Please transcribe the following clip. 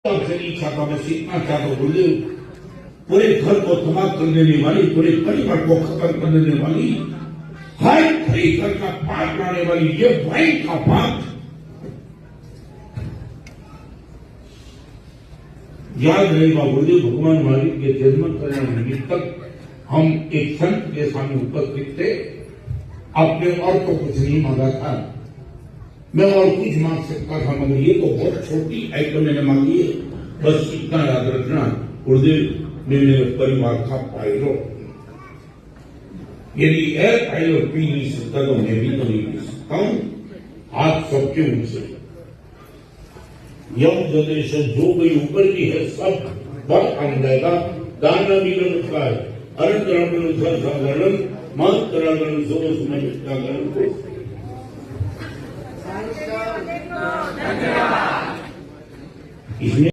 इच्छा था, बस इतना चाहता गुरुदेव, पूरे घर को तबाह कर देने वाली, पूरे परिवार को खत्म कर देने वाली, हर खरी घर का पाप लाने वाली ये भाई का पाप याद रहेगा। गुरुदेव भगवान महावीर के जन्म करने निमित्त तक हम एक संत के सामने उपस्थित थे। आपने और तो कुछ नहीं मांगा था, मैं और कुछ मांग सकता था, मगर ये तो बहुत छोटी आइटम मैंने मांगी है। बस इतना याद रखना, गुरुदेव ने मेरे परिवार का पायलट, यदि एयर पायलट पी नहीं सकता तो मैं भी तो नहीं पी सकता हूं। आप सबके उनसे यम जदेश जो भी ऊपर की है सब बहुत काम जाएगा। दाना विगण का है अरंतरण साधारण मातरागण जो सुमन इसमें